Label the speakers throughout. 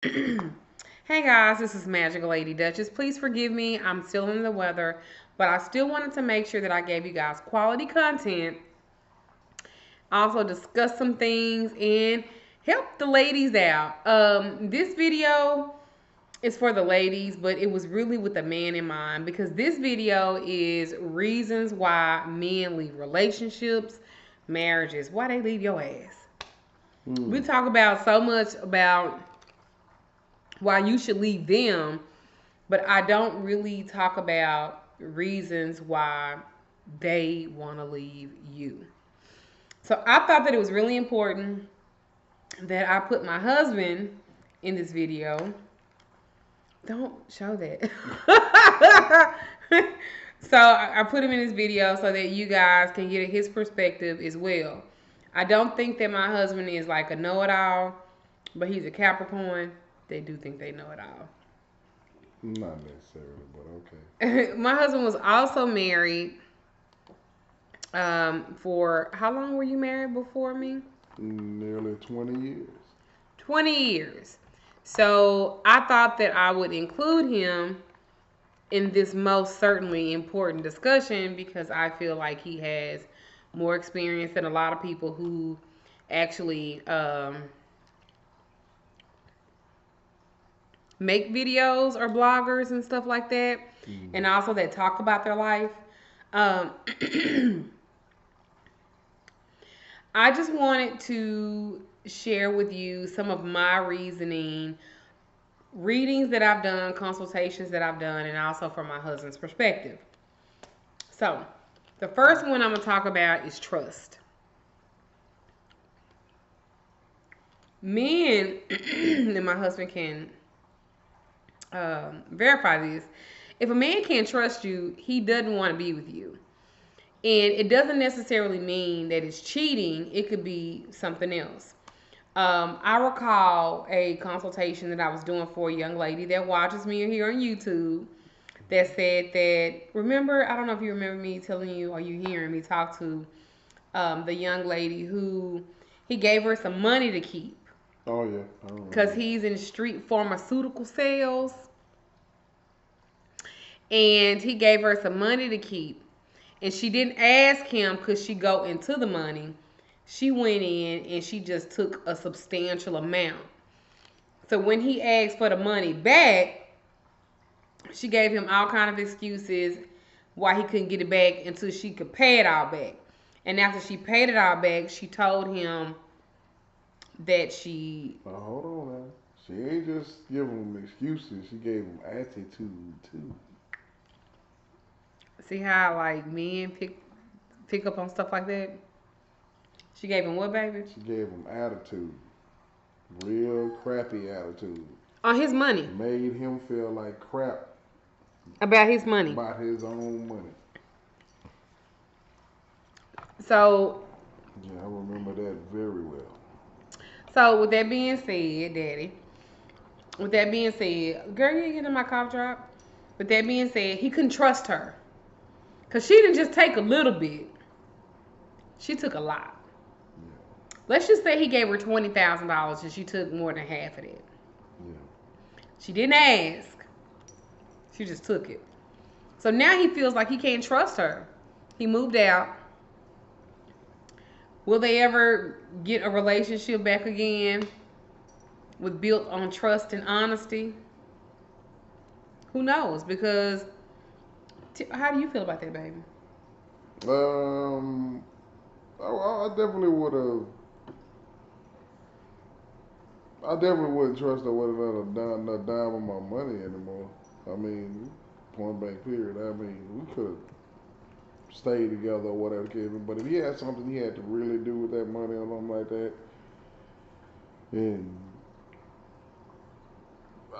Speaker 1: Hey guys, this is Magic Lady Duchess. Please forgive me, I'm still in the weather, but I still wanted to make sure that I gave you guys quality content, also discuss some things, and help the ladies out. This video is for the ladies, but it was really with a man in mind because this video is reasons why men leave relationships, marriages, why they leave your ass. We
Speaker 2: Mm.
Speaker 1: talk about so much about why you should leave them, but I don't really talk about reasons why they want to leave you. So I thought that it was really important that I put my husband in this video. Don't show that. So I put him in this video so that you guys can get his perspective as well. I don't think that my husband is like a know-it-all, but he's a Capricorn. They do think they know it all.
Speaker 2: Not necessarily, but okay.
Speaker 1: My husband was also married for how long were you married before me?
Speaker 2: Nearly 20 years.
Speaker 1: 20 years. So I thought that I would include him in this most certainly important discussion because I feel like he has more experience than a lot of people who actually make videos or bloggers and stuff like that, and
Speaker 2: Mm.
Speaker 1: also that talk about their life. Um, I just wanted to share with you some of my reasoning, readings that I've done, consultations that I've done, and also from my husband's perspective. So, the first one I'm going to talk about is trust. Men, and my husband can verify this, if a man can't trust you, he doesn't want to be with you. And it doesn't necessarily mean that it's cheating, it could be something else. I recall a consultation that I was doing for a young lady that watches me here on YouTube that said that, remember, I don't know if you remember me telling you or you hearing me talk to the young lady who he gave her some money to keep
Speaker 2: Oh, yeah, I
Speaker 1: because
Speaker 2: remember.
Speaker 1: he's in street pharmaceutical sales, and he gave her some money to keep, and she didn't ask him could she go into the money. She went in and she just took a substantial amount. So when he asked for the money back, she gave him all kind of excuses why he couldn't get it back until she could pay it all back. And after she paid it all back, she told him that she
Speaker 2: Now, hold on now. She ain't just giving them excuses. She gave them attitude, too.
Speaker 1: see how like men pick up on stuff like that. She gave him what, baby?
Speaker 2: She gave them attitude. Real crappy attitude.
Speaker 1: On his money.
Speaker 2: Made him feel like crap
Speaker 1: About his money.
Speaker 2: about his own money.
Speaker 1: So
Speaker 2: Yeah, I remember that very well.
Speaker 1: so with that being said, Daddy. With that being said, girl, you ain't getting my cough drop. With that being said, he couldn't trust her. Cause she didn't just take a little bit. She took a lot.
Speaker 2: Yeah,
Speaker 1: Let's just say he gave her $20,000 and she took more than half of it.
Speaker 2: yeah.
Speaker 1: She didn't ask. She just took it. So now he feels like he can't trust her. He moved out. Will they ever get a relationship back again with built on trust and honesty? Who knows? Because how do you feel about that, baby?
Speaker 2: Um, I definitely would have. I definitely wouldn't trust her with another dime of my money anymore. I mean, point blank period. I mean, we could have stayed together or whatever, Kevin. But if he had something he had to really do with that money or something like that, and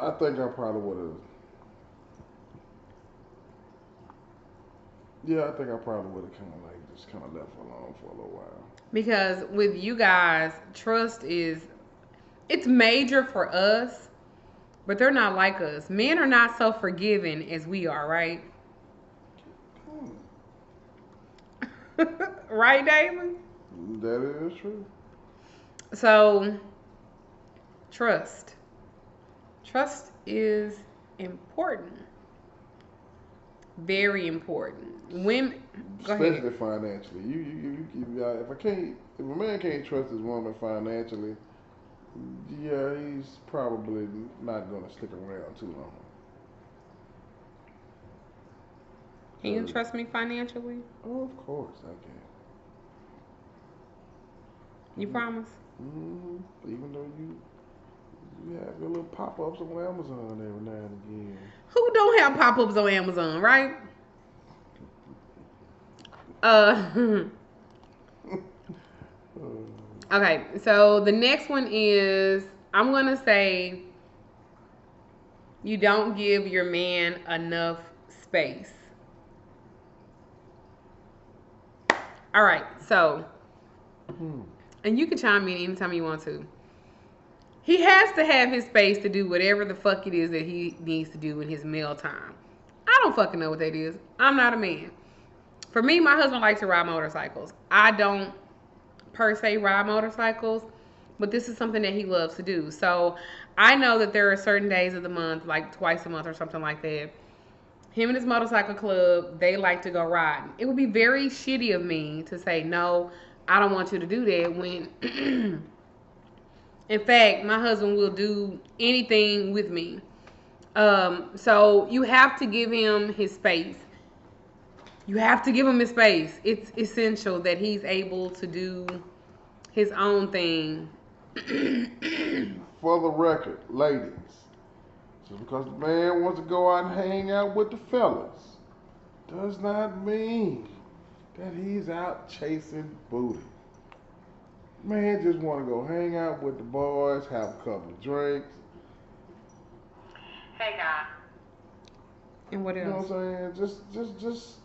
Speaker 2: I think I probably would have. Yeah, I think I probably would have kind of like just kind of left her alone for a little while.
Speaker 1: Because with you guys, trust is it's major for us, but they're not like us. Men are not so forgiving as we are, right?
Speaker 2: Hmm.
Speaker 1: Right, Damon?
Speaker 2: That is true.
Speaker 1: So, trust. Trust is important. Very important. Women, go ahead.
Speaker 2: especially financially. If a man can't trust his woman financially, yeah, he's probably not gonna stick around too long.
Speaker 1: Can you
Speaker 2: Cause,
Speaker 1: trust me financially?
Speaker 2: oh, of course I can.
Speaker 1: You
Speaker 2: Even,
Speaker 1: promise?
Speaker 2: even though you have your little pop ups on Amazon every now and again.
Speaker 1: Who don't have pop ups on Amazon, right? Uh, okay, so the next one is I'm gonna say you don't give your man enough space. All right, so
Speaker 2: Hmm.
Speaker 1: and you can chime in anytime you want to. He has to have his space to do whatever the fuck it is that he needs to do in his meal time. I don't fucking know what that is. I'm not a man. For me, my husband likes to ride motorcycles. I don't per se ride motorcycles, but this is something that he loves to do. So I know that there are certain days of the month, like twice a month or something like that. Him and his motorcycle club, they like to go riding. It would be very shitty of me to say, no, I don't want you to do that when, in fact, my husband will do anything with me. So you have to give him his space. You have to give him his space. It's essential that he's able to do his own thing.
Speaker 2: For the record, ladies, just because the man wants to go out and hang out with the fellas does not mean that he's out chasing booty. Man just want to go hang out with the boys, have a couple of drinks.
Speaker 1: Hey, guy. And what
Speaker 2: You know
Speaker 1: else?
Speaker 2: what I'm saying? Just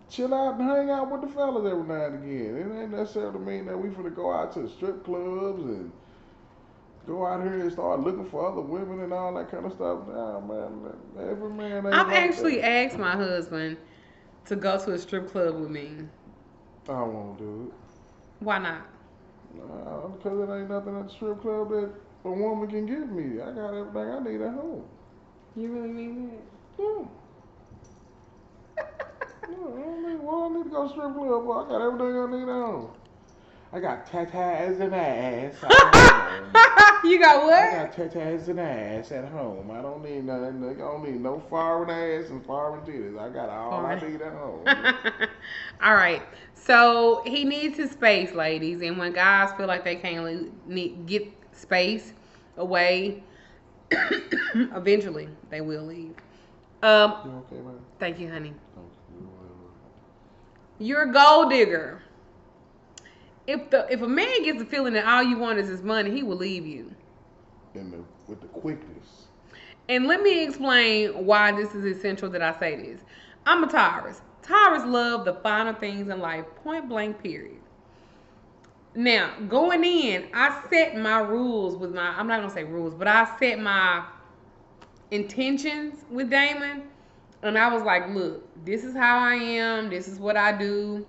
Speaker 2: chill out and hang out with the fellas every now and again. It ain't necessarily mean that we finna go out to the strip clubs and go out here and start looking for other women and all that kind of stuff. Nah, man, every man ain't
Speaker 1: I've
Speaker 2: like that.
Speaker 1: actually asked my husband to go to a strip club with me.
Speaker 2: I don't want to do it.
Speaker 1: Why not?
Speaker 2: Nah, because it ain't nothing at the strip club that a woman can give me. I got everything I need at home.
Speaker 1: You really mean
Speaker 2: Yeah. Yeah, I don't need to go to strip club, but I got everything I need at home. I got tatas and ass at home.
Speaker 1: that? You got
Speaker 2: I got
Speaker 1: what?
Speaker 2: tatas and ass at home. I don't need nothing. I don't need no foreign ass and foreign titties. I got all I
Speaker 1: Foreign.
Speaker 2: need at home.
Speaker 1: All right. So he needs his space, ladies. And when guys feel like they can't get space away, eventually they will leave. Um,
Speaker 2: You okay, man?
Speaker 1: Thank you, honey.
Speaker 2: Thank you.
Speaker 1: You're a gold digger. If a man gets the feeling that all you want is his money, he will leave you.
Speaker 2: With the quickness.
Speaker 1: And let me explain why this is essential that I say this. I'm a Taurus. Taurus love the finer things in life, point blank, period. Now, going in, I set my rules with my, I'm not going to say rules, but I set my intentions with Damon. And I was like, look, this is how I am. This is what I do.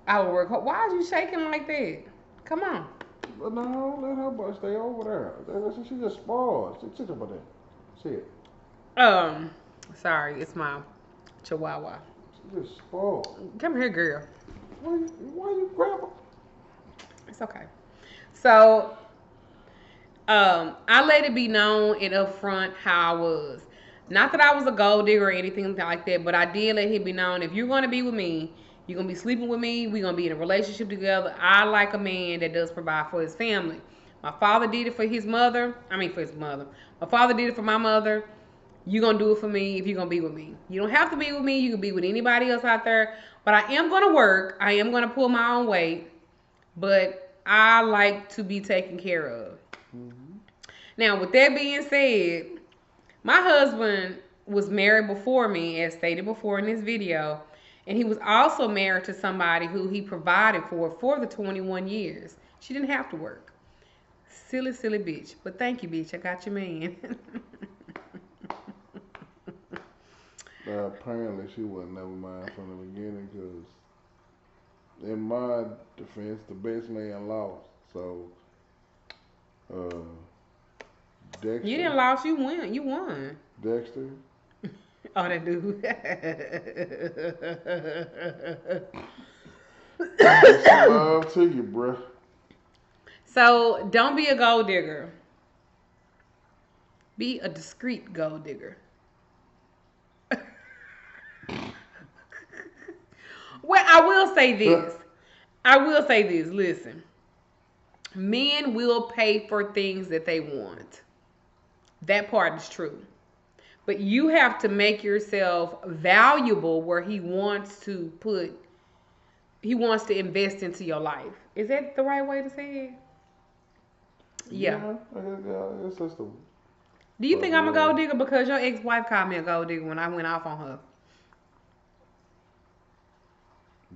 Speaker 1: I will work hard. Why are you shaking like that? Come on.
Speaker 2: But no, let her boy stay over there. She just spoiled. Sit up there. See it.
Speaker 1: Um, Sorry, it's my chihuahua.
Speaker 2: She just spoiled.
Speaker 1: Come here, girl.
Speaker 2: Why you grab her?
Speaker 1: It's okay. So, I let it be known and upfront how I was. Not that I was a gold digger or anything like that, but I did let it be known if you're going to be with me, you're going to be sleeping with me, we're going to be in a relationship together. I like a man that does provide for his family. My father did it for his mother. For his mother. My father did it for my mother. You're going to do it for me if you're going to be with me. You don't have to be with me. You can be with anybody else out there. But I am going to work. I am going to pull my own weight. But I like to be taken care of.
Speaker 2: Mm-hmm.
Speaker 1: Now, with that being said, my husband was married before me, as stated before in this video, and he was also married to somebody who he provided for the 21 years. She didn't have to work. Silly, silly bitch. But thank you, bitch. I got your man.
Speaker 2: Apparently, she wasn't never mine from the beginning because, in my defense, the best man lost. So, uh,
Speaker 1: You
Speaker 2: Dexter.
Speaker 1: didn't lose, you win. You won.
Speaker 2: Dexter.
Speaker 1: Oh, that dude.
Speaker 2: Peace and love to you, bruh.
Speaker 1: So don't be a gold digger. Be a discreet gold digger. Well, I will say this. I will say this. Listen, men will pay for things that they want. That part is true. But you have to make yourself valuable where he wants to invest into your life. Is that the right way to say it? Yeah.
Speaker 2: Yeah, it's just the
Speaker 1: Do you think
Speaker 2: proper
Speaker 1: I'm a
Speaker 2: word.
Speaker 1: gold digger? Because your ex-wife called me a gold digger when I went off on her.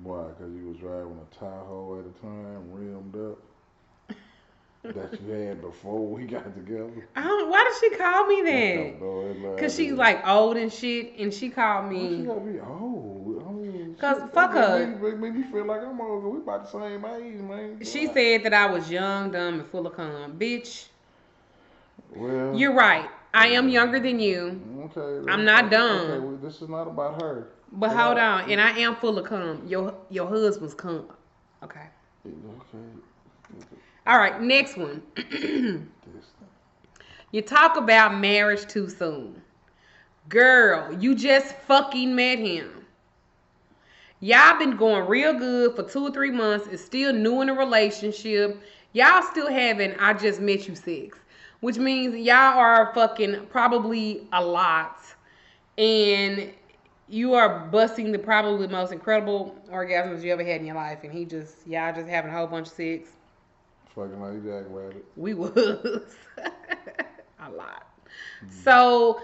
Speaker 2: Why? Because you was driving a Tahoe at the time, rimmed up, that you had before we got together.
Speaker 1: Why did she call me
Speaker 2: I
Speaker 1: that?
Speaker 2: don't know. It
Speaker 1: Cause
Speaker 2: like
Speaker 1: she's
Speaker 2: it.
Speaker 1: like old and shit, and she called
Speaker 2: Why she
Speaker 1: me.
Speaker 2: gotta be old? I mean,
Speaker 1: Cause
Speaker 2: shit, that
Speaker 1: fuck
Speaker 2: just
Speaker 1: her.
Speaker 2: make me feel like I'm old. We about the same age, man.
Speaker 1: She
Speaker 2: God.
Speaker 1: said that I was young, dumb, and full of cum. Bitch,
Speaker 2: Well,
Speaker 1: you're right. I am younger than you.
Speaker 2: okay,
Speaker 1: I'm not
Speaker 2: okay.
Speaker 1: dumb.
Speaker 2: This is not about her.
Speaker 1: But
Speaker 2: But
Speaker 1: hold on, and I am full of cum. Your husband's cum. Okay.
Speaker 2: okay.
Speaker 1: All right. Next one.
Speaker 2: This
Speaker 1: You talk about marriage too soon. Girl, you just fucking met him. Y'all been going real good for 2 or 3 months. It's still new in a relationship. Y'all still having I just met you sex. Which means y'all are fucking probably a lot. And you are busting the probably most incredible orgasms you ever had in your life. And y'all just having a whole bunch of sex.
Speaker 2: fucking like Jack Rabbit.
Speaker 1: We was a lot. So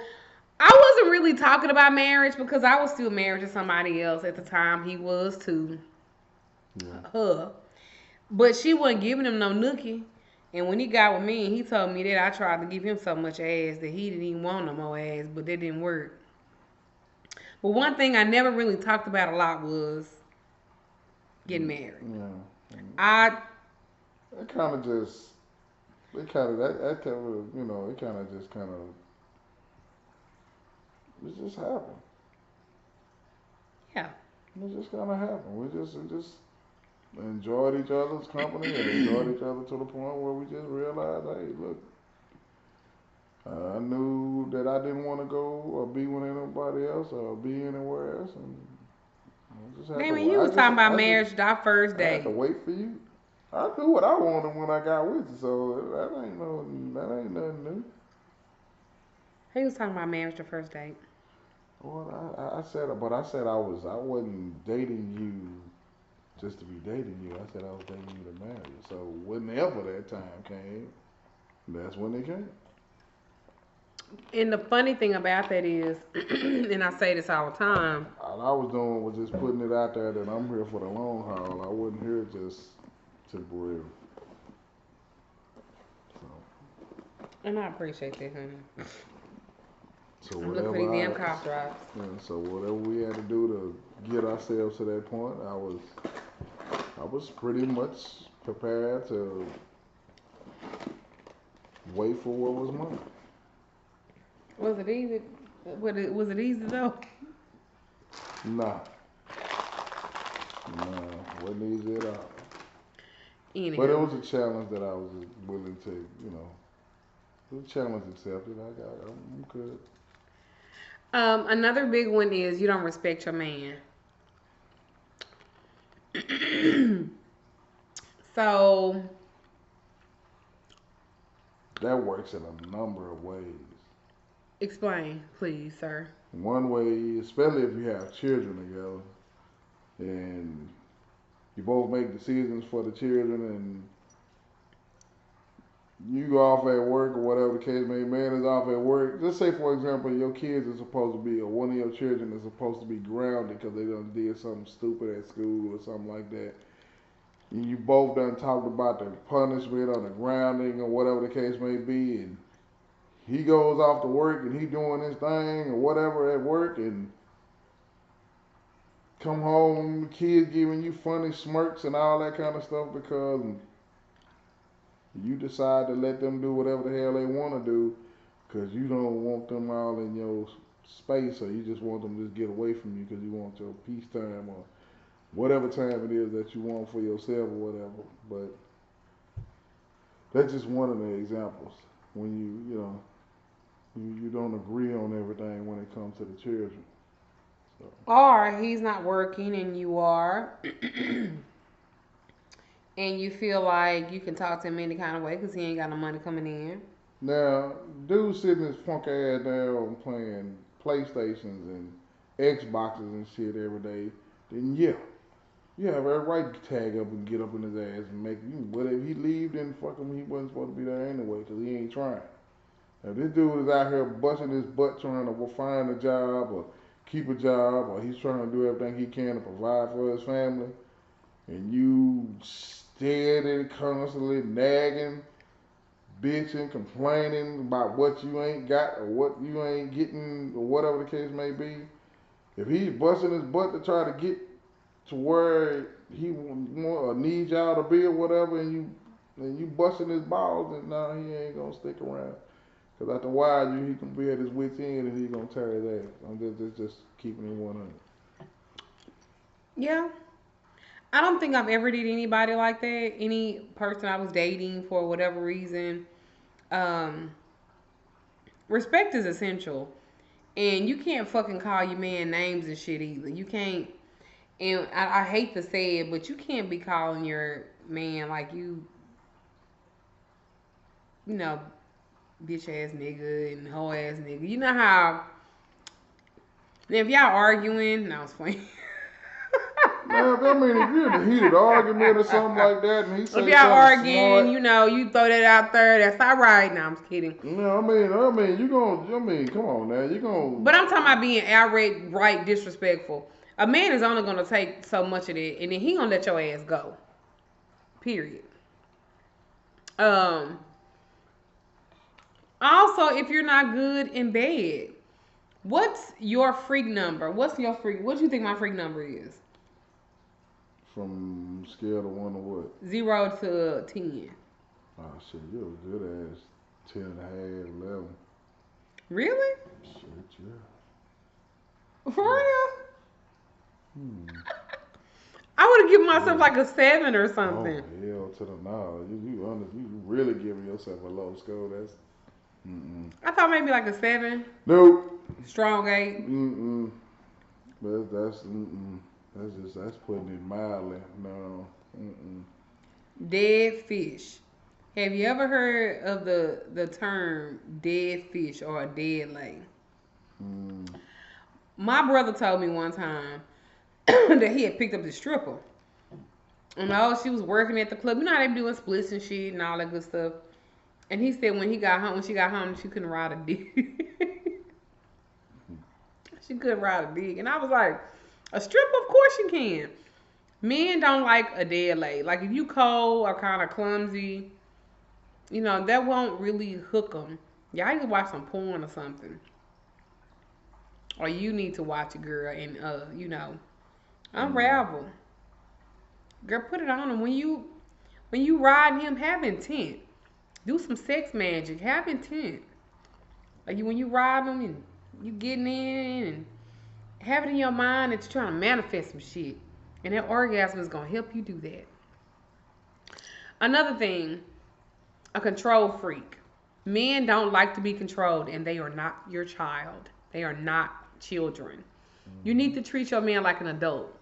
Speaker 1: I wasn't really talking about marriage because I was still married to somebody else at the time. He was too.
Speaker 2: Yeah.
Speaker 1: Her. But she wasn't giving him no nookie. And when he got with me and he told me that, I tried to give him so much ass that he didn't even want no more ass, but that didn't work. But one thing I never really talked about a lot was getting married.
Speaker 2: Yeah.
Speaker 1: I
Speaker 2: It kind of just, it kind of that kind of it kind of it just happened.
Speaker 1: yeah.
Speaker 2: It just kind of happened. We just enjoyed each other's company and enjoyed each other to the point where we just realized, hey, look, I knew that I didn't want to go or be with anybody else or be anywhere else, and I just had
Speaker 1: Damn
Speaker 2: to.
Speaker 1: it, you was talking about marriage our first
Speaker 2: I had to
Speaker 1: date.
Speaker 2: wait for you. I knew what I wanted when I got with you, so that ain't nothing new.
Speaker 1: He was talking about marriage the first date.
Speaker 2: Well, I said I wasn't dating you just to be dating you. I said I was dating you to marry you. So whenever that time came, that's when it came.
Speaker 1: And the funny thing about that is, and I say this all the time,
Speaker 2: All I was doing was just putting it out there that I'm here for the long haul. I wasn't here just temporary. So,
Speaker 1: and I appreciate that, honey.
Speaker 2: so
Speaker 1: I'm looking for these damn
Speaker 2: whatever
Speaker 1: cop drives.
Speaker 2: so whatever we had to do to get ourselves to that point, I was pretty much prepared to wait for what was mine.
Speaker 1: Was it easy? Was it easy though?
Speaker 2: Nah, nah, wasn't easy at all. But it
Speaker 1: Anywho,
Speaker 2: was a challenge that I was willing to, the challenge accepted. I'm good.
Speaker 1: another big one is you don't respect your man. So
Speaker 2: That works in a number of ways.
Speaker 1: explain, please, sir.
Speaker 2: One way, especially if you have children together, and you both make decisions for the children, and you go off at work or whatever the case may be, man is off at work. Just say, for example, your kids are supposed to be, or one of your children is supposed to be grounded because they done did something stupid at school or something like that. And you both done talked about the punishment or the grounding or whatever the case may be, and he goes off to work and he doing his thing or whatever at work, and come home, the kids giving you funny smirks and all that kind of stuff because you decide to let them do whatever the hell they want to do. because you don't want them all in your space, or you just want them to just get away from you because you want your peace time or whatever time it is that you want for yourself or whatever. But that's just one of the examples when you don't agree on everything when it comes to the children. So
Speaker 1: Or he's not working and you are, and you feel like you can talk to him any kind of way because he ain't got no money coming in.
Speaker 2: now, dude sitting his punk ass down playing PlayStations and Xboxes and shit every day, then yeah, you have every right to tag up and get up in his ass and make you. But if he leave, then fuck him. He wasn't supposed to be there anyway because he ain't trying. Now this dude is out here busting his butt trying to find a job or keep a job, or he's trying to do everything he can to provide for his family, and you steady, constantly nagging, bitching, complaining about what you ain't got or what you ain't getting or whatever the case may be. If he's busting his butt to try to get to where he want or needs y'all to be or whatever, and you busting his balls, then nah, he ain't gonna stick around. Cause after a while, he can be at his wits end and he gonna tear his ass. I'm just keeping it 100.
Speaker 1: Yeah. I don't think I've ever did anybody like that. Any person I was dating for whatever reason. Um, Respect is essential. And you can't fucking call your man names and shit either. You can't, and I hate to say it, but you can't be calling your man like you know, bitch ass nigga and hoe ass nigga. You know how, if y'all arguing, no, it's funny.
Speaker 2: Now, if you're in a heated argument or something like that, and he
Speaker 1: If
Speaker 2: say
Speaker 1: y'all
Speaker 2: something
Speaker 1: arguing,
Speaker 2: smart,
Speaker 1: you know, you throw that out there, that's all right. No, I'm just kidding.
Speaker 2: no, you gonna, come on now, you gonna,
Speaker 1: But I'm talking about being outright, right, disrespectful. A man is only gonna take so much of it, and then he gonna let your ass go. Period. Um. Also, if you're not good in bed, what's your freak number? What's your freak? What do you think my freak number is?
Speaker 2: from scale of 1 to what?
Speaker 1: 0 to 10.
Speaker 2: Oh shit, you're a good ass 10 and a half, 11.
Speaker 1: Really?
Speaker 2: Shit, yeah.
Speaker 1: For real?
Speaker 2: Hmm.
Speaker 1: I would have given myself
Speaker 2: Yeah.
Speaker 1: like a 7 or
Speaker 2: Oh
Speaker 1: something.
Speaker 2: hell to the no. You really giving yourself a low score. That's mm-mm.
Speaker 1: I thought maybe like a 7,
Speaker 2: Nope.
Speaker 1: strong 8.
Speaker 2: Mm-mm. That's mm-mm. That's putting it mildly. No. Mm-mm.
Speaker 1: Dead fish. Have you ever heard of the term dead fish or a dead lay?
Speaker 2: Mm.
Speaker 1: My brother told me one time that he had picked up the stripper. And oh, she was working at the club. You know how they be doing splits and shit and all that good stuff. And he said when she got home, she couldn't ride a dick. She couldn't ride a dick. And I was like, a stripper? Of course you can. Men don't like a dead lay. Like if you cold or kind of clumsy, you know, that won't really hook them. Y'all need to watch some porn or something. Or you need to watch a girl and,
Speaker 2: Mm.
Speaker 1: unravel. Girl, put it on him. When you ride him, have intent. Do some sex magic. Have intent. Like when you ride them and you getting in and have it in your mind that you're trying to manifest some shit. And that orgasm is gonna help you do that. Another thing, a control freak. Men don't like to be controlled, and they are not your child. They are not children. You need to treat your man like an adult.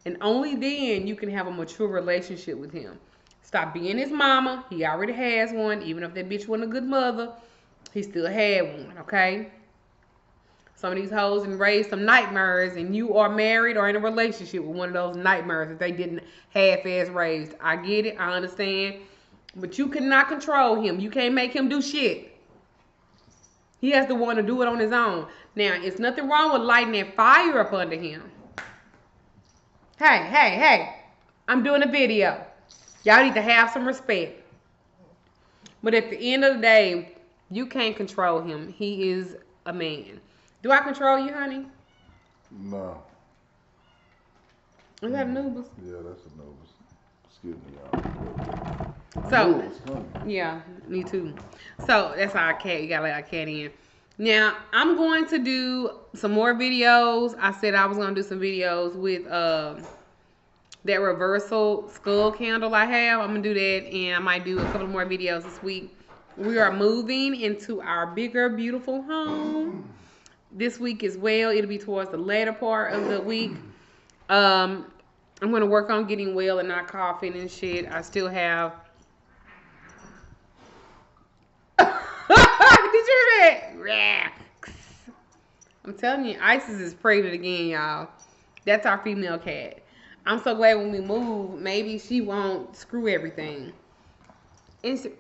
Speaker 1: And only then you can have a mature relationship with him. Stop being his mama. He already has one. Even if that bitch wasn't a good mother, he still had one, okay? Some of these hoes and raised some nightmares, and you are married or in a relationship with one of those nightmares that they didn't half-ass raised. I get it. I understand. But you cannot control him. You can't make him do shit. He has to want to do it on his own. Now, it's nothing wrong with lighting that fire up under him. Hey, hey, hey. I'm doing a video. Y'all need to have some respect. But at the end of the day, you can't control him. He is a man. Do I control you, honey?
Speaker 2: No.
Speaker 1: Is that
Speaker 2: Mm.
Speaker 1: Anubis?
Speaker 2: Yeah, that's a nervous. Excuse me, y'all. I knew
Speaker 1: So
Speaker 2: it was coming.
Speaker 1: yeah, me too. So that's our cat. You gotta let our cat in. Now I'm going to do some more videos. I said I was gonna do some videos with that reversal skull candle I have. I'm gonna do that, and I might do a couple more videos this week. We are moving into our bigger, beautiful home this week as well. It'll be towards the later part of the week. Um, I'm gonna work on getting well and not coughing and shit. I still have. Did you hear that? I'm telling you, Isis is pregnant again, y'all. That's our female cat. I'm so glad when we move, maybe she won't screw everything. And she, say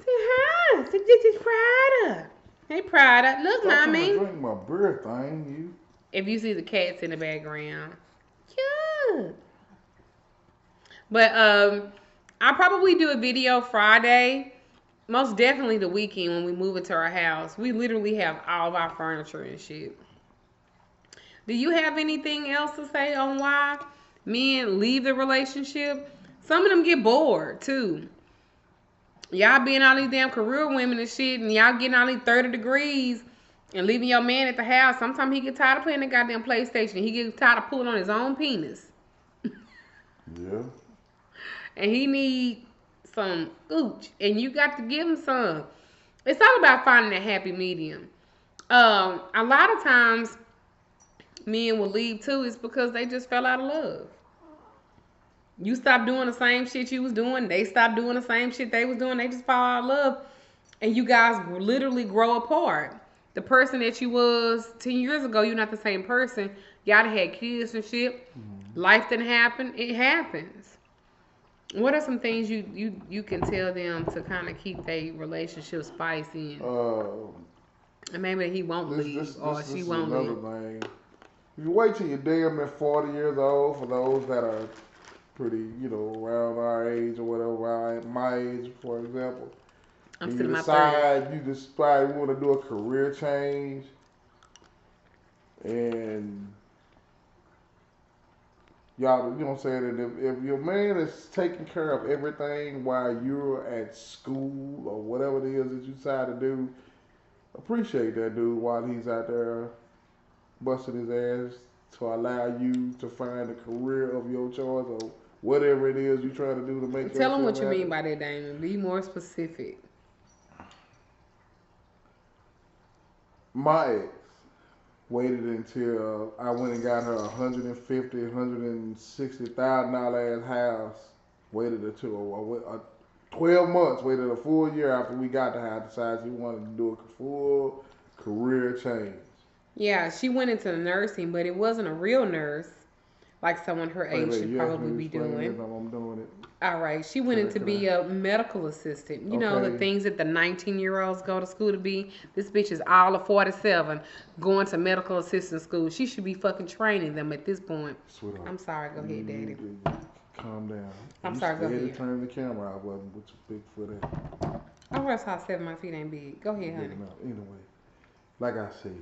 Speaker 1: hi. This is Prada. Hey, Prada. Look,
Speaker 2: Stop trying to
Speaker 1: mommy.
Speaker 2: drink my beer thing,
Speaker 1: If you see the cats in the background. Cute. But I'll probably do a video Friday. Most definitely the weekend when we move into our house. We literally have all of our furniture and shit. Do you have anything else to say on why men leave the relationship? Some of them get bored too. Y'all being all these damn career women and shit, and y'all getting all these 30 degrees and leaving your man at the house. Sometimes he get tired of playing the goddamn PlayStation. He gets tired of pulling on his own penis.
Speaker 2: you. Yeah.
Speaker 1: And he need some ooch. And you got to give him some. It's all about finding a happy medium. A lot of times men will leave too is because they just fell out of love. You stop doing the same shit you was doing, they stop doing the same shit they was doing, they just fall out of love. And you guys literally grow apart. The person that you was 10 years ago, you're not the same person. Y'all had kids and shit.
Speaker 2: Mm-hmm.
Speaker 1: Life didn't happen. It happens. What are some things you can tell them to kind of keep their relationship spicy and maybe he won't leave or
Speaker 2: This
Speaker 1: she
Speaker 2: is
Speaker 1: won't
Speaker 2: another
Speaker 1: leave?
Speaker 2: thing. If you wait till you're damn near 40 years old, for those that are pretty, around our age or whatever, around my age, for example,
Speaker 1: I'm
Speaker 2: and
Speaker 1: still in my 30s.
Speaker 2: you decide you want to do a career change, and y'all, you know what I'm saying, and if your man is taking care of everything while you're at school or whatever it is that you decide to do, appreciate that dude while he's out there busting his ass to allow you to find a career of your choice or whatever it is you're trying to do to make
Speaker 1: Tell them
Speaker 2: yourself
Speaker 1: what you mean
Speaker 2: happy.
Speaker 1: by that, Damon. Be more specific.
Speaker 2: My ex waited until I went and got her $150,000, $160,000 ass house. Waited until 12 months, waited a full year after we got the house, decided she wanted to do a full career change.
Speaker 1: Yeah, she went into nursing, but it wasn't a real nurse like someone her
Speaker 2: Wait,
Speaker 1: age
Speaker 2: wait,
Speaker 1: should
Speaker 2: you asked me
Speaker 1: probably
Speaker 2: to
Speaker 1: be
Speaker 2: explain this,
Speaker 1: doing.
Speaker 2: I'm doing it.
Speaker 1: All right, she went in to
Speaker 2: Could I?
Speaker 1: be a medical assistant. You know, the
Speaker 2: Okay.
Speaker 1: things that the 19-year-olds go to school to be. This bitch is all of 47 going to medical assistant school. She should be fucking training them at this point.
Speaker 2: Sweetheart,
Speaker 1: I'm sorry, go ahead,
Speaker 2: you
Speaker 1: daddy.
Speaker 2: need to calm down.
Speaker 1: I'm
Speaker 2: You
Speaker 1: sorry, go
Speaker 2: steady
Speaker 1: ahead.
Speaker 2: turning the camera out, wasn't with your big foot at.
Speaker 1: I was how 7 my feet ain't big. Go ahead,
Speaker 2: Big
Speaker 1: honey.
Speaker 2: enough. Anyway, like I said,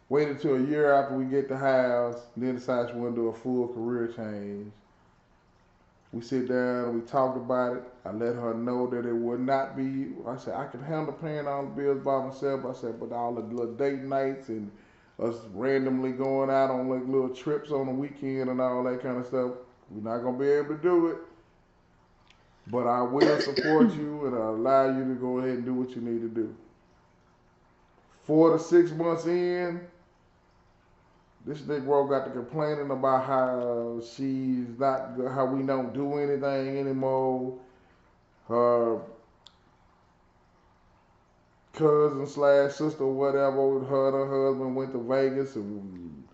Speaker 2: wait until a year after we get the house, then decide you want to do a full career change. We sit down, we talked about it. I let her know that it would not be. I said I can handle paying all the bills by myself. I said, but all the little date nights and us randomly going out on like little trips on the weekend and all that kind of stuff, we're not gonna be able to do it. But I will support you and I'll allow you to go ahead and do what you need to do. 4 to 6 months in, this Negro got to complaining about how she's not, how we don't do anything anymore. Her cousin slash sister, whatever, her and her husband went to Vegas and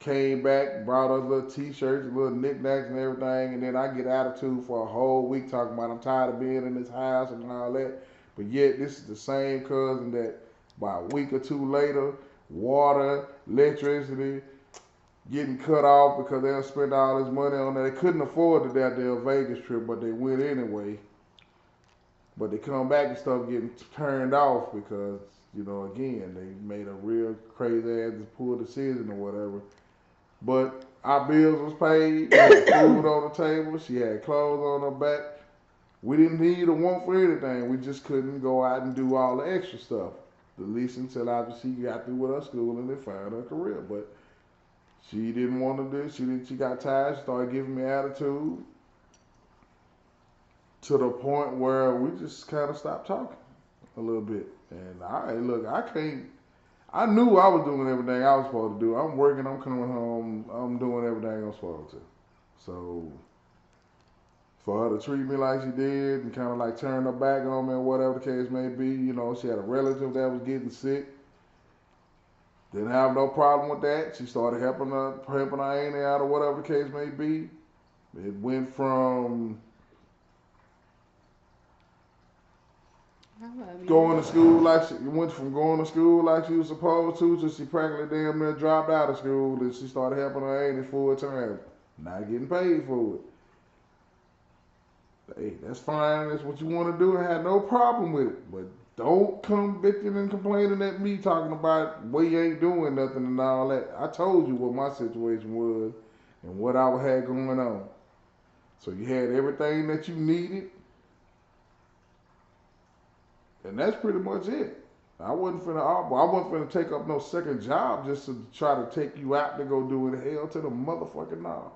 Speaker 2: came back, brought us little t-shirts, little knickknacks and everything, and then I get attitude for a whole week talking about I'm tired of being in this house and all that. But yet this is the same cousin that by a week or two later, water, electricity, getting cut off because they spent all this money on that. They couldn't afford the goddamn Vegas trip, but they went anyway. But they come back and stuff getting turned off because, again, they made a real crazy ass poor decision or whatever. But our bills was paid. We had food on the table. She had clothes on her back. We didn't need or want for anything. We just couldn't go out and do all the extra stuff. At least until after she got through with her school and then found her career. But she didn't want to do it. She got tired. She started giving me attitude to the point where we just kind of stopped talking a little bit. And look, I can't. I knew I was doing everything I was supposed to do. I'm working. I'm coming home. I'm doing everything I'm supposed to. So for her to treat me like she did and kind of like turn her back on me or whatever the case may be, she had a relative that was getting sick. Didn't have no problem with that. She started helping her auntie out or whatever the case may be. It went from
Speaker 1: I love you.
Speaker 2: going to school like she went from going to school like she was supposed to she practically damn near dropped out of school and she started helping her auntie full time, not getting paid for it. Hey, that's fine. That's what you want to do. I had no problem with it, but don't come bitching and complaining at me talking about we ain't doing nothing and all that. I told you what my situation was and what I had going on. So you had everything that you needed, and that's pretty much it. I wasn't finna take up no second job just to try to take you out to go do it. Hell to the motherfucking no.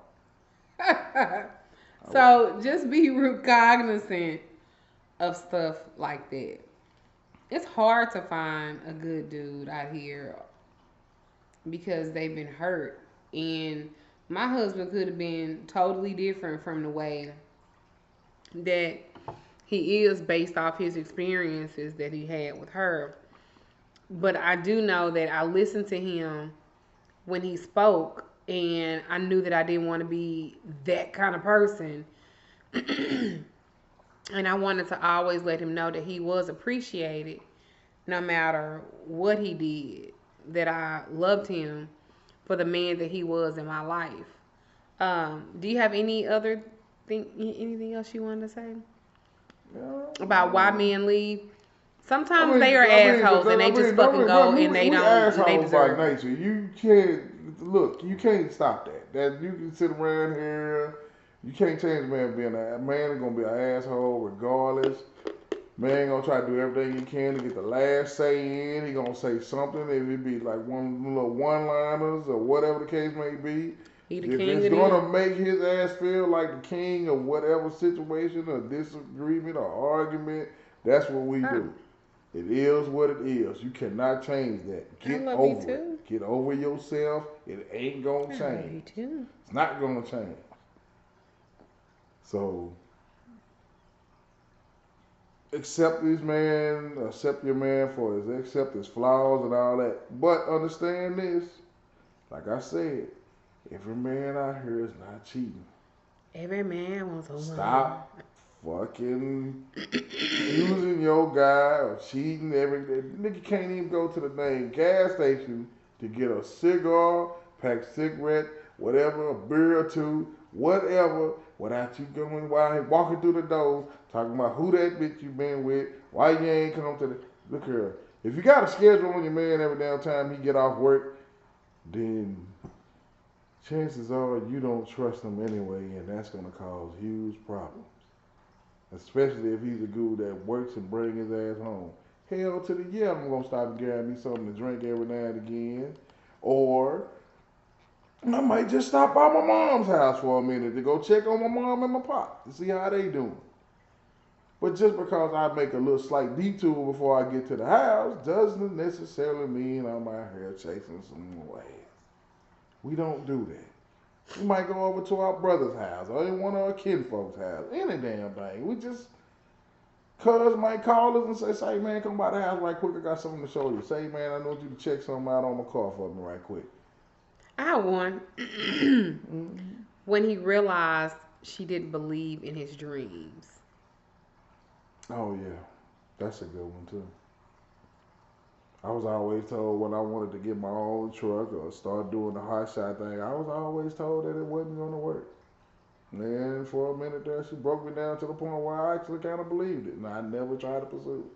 Speaker 1: So just be cognizant of stuff like that. It's hard to find a good dude out here because they've been hurt. And my husband could have been totally different from the way that he is based off his experiences that he had with her. But I do know that I listened to him when he spoke, and I knew that I didn't want to be that kind of person. And I wanted to always let him know that he was appreciated no matter what he did, that I loved him for the man that he was in my life. Do you have anything else you wanted to say
Speaker 2: Yeah,
Speaker 1: about why men leave?
Speaker 2: I
Speaker 1: Sometimes they
Speaker 2: mean,
Speaker 1: are
Speaker 2: I mean,
Speaker 1: assholes and they just
Speaker 2: don't
Speaker 1: fucking go
Speaker 2: we,
Speaker 1: and they
Speaker 2: we
Speaker 1: don't, they
Speaker 2: assholes by
Speaker 1: deserve it.
Speaker 2: nature. You can't look. You can't stop that. That you can sit around here. You can't change a man being a man. Is gonna be an asshole regardless. Man gonna try to do everything he can to get the last say in. He gonna say something. If it be like one little one liners or whatever the case may be.
Speaker 1: He the
Speaker 2: If
Speaker 1: king
Speaker 2: it's
Speaker 1: of
Speaker 2: gonna
Speaker 1: them.
Speaker 2: make his ass feel like the king of whatever situation or disagreement or argument, that's what we
Speaker 1: Oh,
Speaker 2: do. It is what it is. You cannot change that.
Speaker 1: I
Speaker 2: Get
Speaker 1: love you
Speaker 2: over it.
Speaker 1: too.
Speaker 2: Get over yourself. It ain't gonna
Speaker 1: I love
Speaker 2: change.
Speaker 1: you too.
Speaker 2: It's not gonna change. So accept this man, accept your man for accept his flaws and all that. But understand this, like I said, every man out here is not cheating.
Speaker 1: Every man wants a woman.
Speaker 2: Stop fucking using your guy or cheating every day. Nigga can't even go to the dang gas station to get a cigar, pack cigarette, whatever, a beer or two, whatever, without you going while he walking through the door, talking about who that bitch you been with, why you ain't come to the look here. If you got a schedule on your man every damn time he get off work, then chances are you don't trust him anyway, and that's gonna cause huge problems. Especially if he's a dude that works and bring his ass home. Hell to the yeah, I'm gonna stop and grab me something to drink every now and again. Or I might just stop by my mom's house for a minute to go check on my mom and my pop to see how they doing. But just because I make a little slight detour before I get to the house doesn't necessarily mean I'm out here chasing some way. We don't do that. We might go over to our brother's house or in one of our kinfolk's house. Any damn thing. We just cuz might call us and say, man, come by the house right quick. I got something to show you. Say, man, I need you to check something out on my car for me right quick.
Speaker 1: I had one
Speaker 2: Mm-hmm.
Speaker 1: when he realized she didn't believe in his dreams.
Speaker 2: Oh yeah, that's a good one too. I was always told when I wanted to get my own truck or start doing the hot shot thing, I was always told that it wasn't going to work. And for a minute there, she broke me down to the point where I actually kind of believed it, and I never tried to pursue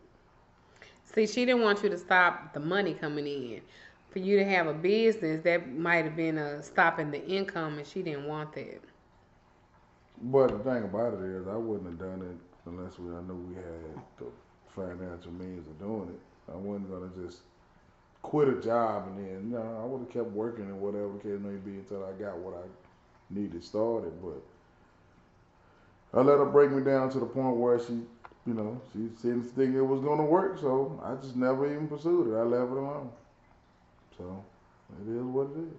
Speaker 1: See, she didn't want you to stop the money coming in. For you to have a business, that might have been a stopping the income, and she didn't want that.
Speaker 2: But the thing about it is, I wouldn't have done it unless I knew we had the financial means of doing it. I wasn't gonna just quit a job and then, I would have kept working and whatever the case may be until I got what I needed started. But I let her break me down to the point where she didn't think it was gonna work, so I just never even pursued it. I left it alone. So it is what it is.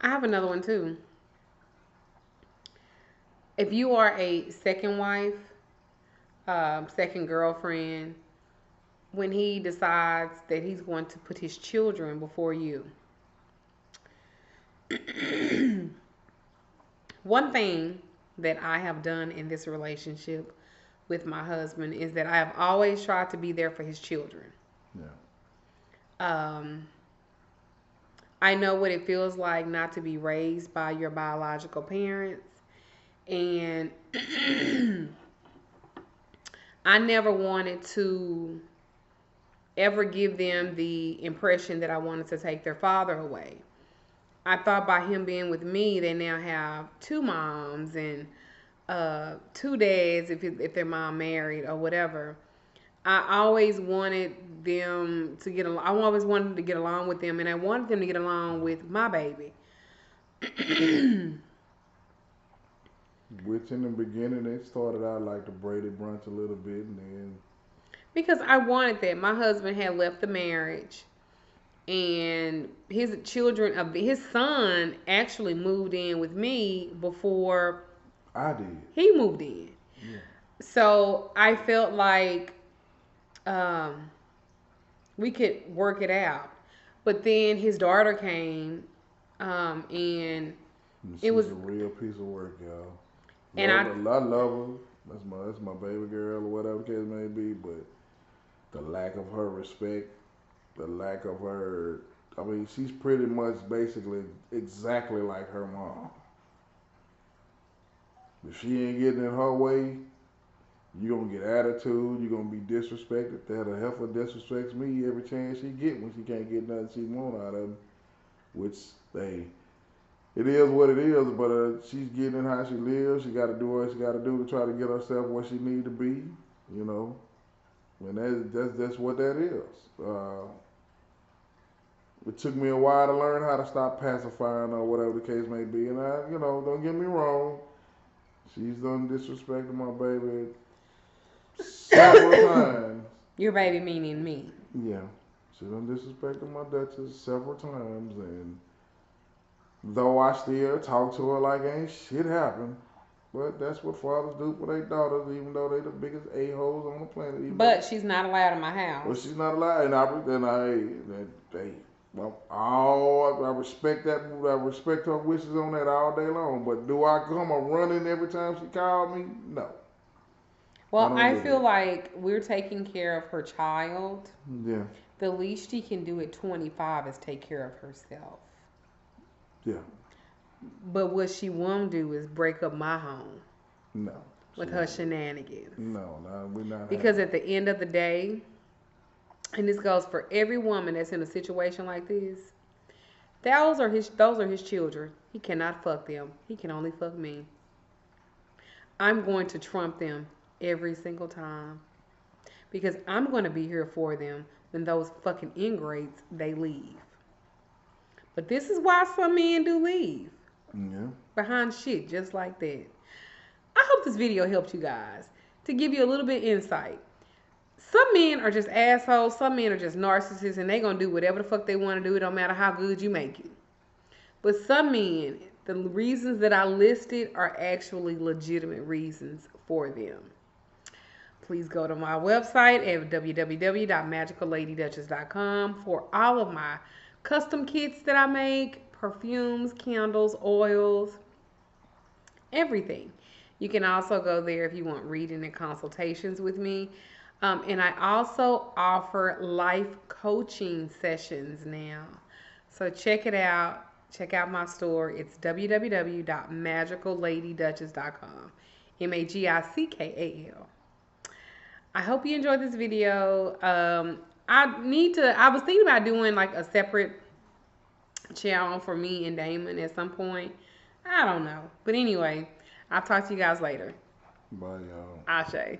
Speaker 1: I have another one too. If you are a second wife, second girlfriend, when he decides that he's going to put his children before you, one thing that I have done in this relationship with my husband is that I have always tried to be there for his children.
Speaker 2: Yeah.
Speaker 1: Um, I know what it feels like not to be raised by your biological parents. And I never wanted to ever give them the impression that I wanted to take their father away. I thought by him being with me, they now have two moms and two dads if their mom married or whatever. I always wanted them to get along. I always wanted to get along with them, and I wanted them to get along with my baby.
Speaker 2: Which in the beginning they started out like the Brady Bunch a little bit, and then
Speaker 1: Because I wanted that. My husband had left the marriage, and his son actually moved in with me before
Speaker 2: I did.
Speaker 1: he moved in.
Speaker 2: Yeah.
Speaker 1: So I felt like um, we could work it out. But then his daughter came, and
Speaker 2: And
Speaker 1: it
Speaker 2: she's
Speaker 1: was,
Speaker 2: a real piece of work, y'all.
Speaker 1: and
Speaker 2: Love her, I love her. That's my baby girl or whatever the case may be. But the lack of her respect, the lack of her, I mean, she's pretty much basically exactly like her mom. If she ain't getting in her way, you gonna get attitude. You gonna be disrespected. That a heifer disrespects me every chance she get when she can't get nothing she want out of him. Which they, it is what it is. But she's getting in how she lives. She got to do what she got to do to try to get herself where she need to be. You know, and that's what that is. It took me a while to learn how to stop pacifying or whatever the case may be. And don't get me wrong, she's done disrespected my baby several times.
Speaker 1: your baby meaning me.
Speaker 2: Yeah, she done disrespected my Duchess several times, and though I still talk to her like ain't shit happened, but that's what fathers do for their daughters, even though they the biggest a-holes on the planet. Even though,
Speaker 1: But she's not allowed in my
Speaker 2: well,
Speaker 1: house.
Speaker 2: she's not allowed, well, I respect that. I respect her wishes on that all day long. But do I come a running every time she called me? No, I
Speaker 1: Well,
Speaker 2: don't
Speaker 1: I
Speaker 2: do
Speaker 1: feel
Speaker 2: that.
Speaker 1: like we're taking care of her child.
Speaker 2: Yeah,
Speaker 1: The least she can do at 25 is take care of herself.
Speaker 2: yeah,
Speaker 1: But what she won't do is break up my home
Speaker 2: no, she
Speaker 1: with her
Speaker 2: won't do it.
Speaker 1: shenanigans.
Speaker 2: No, we're not having
Speaker 1: Because
Speaker 2: it.
Speaker 1: at the end of the day, and this goes for every woman that's in a situation like this, those are his children. He cannot fuck them. He can only fuck me. I'm going to trump them every single time because I'm going to be here for them when those fucking ingrates they leave. But this is why some men do leave
Speaker 2: Yeah,
Speaker 1: behind shit just like that. I hope this video helped you guys to give you a little bit insight. Some men are just assholes, some men are just narcissists, and they gonna do whatever the fuck they want to do. It don't matter how good you make it. But some men, the reasons that I listed are actually legitimate reasons for them. Please go to my website at www.magicalladyduchess.com for all of my custom kits that I make, perfumes, candles, oils, everything. You can also go there if you want reading and consultations with me. And I also offer life coaching sessions now. So check it out. Check out my store. It's www.magicalladyduchess.com. MagickaL. I hope you enjoyed this video. I was thinking about doing like a separate channel for me and Damon at some point. I don't know. But anyway, I'll talk to you guys later.
Speaker 2: Bye, y'all.
Speaker 1: Ashe.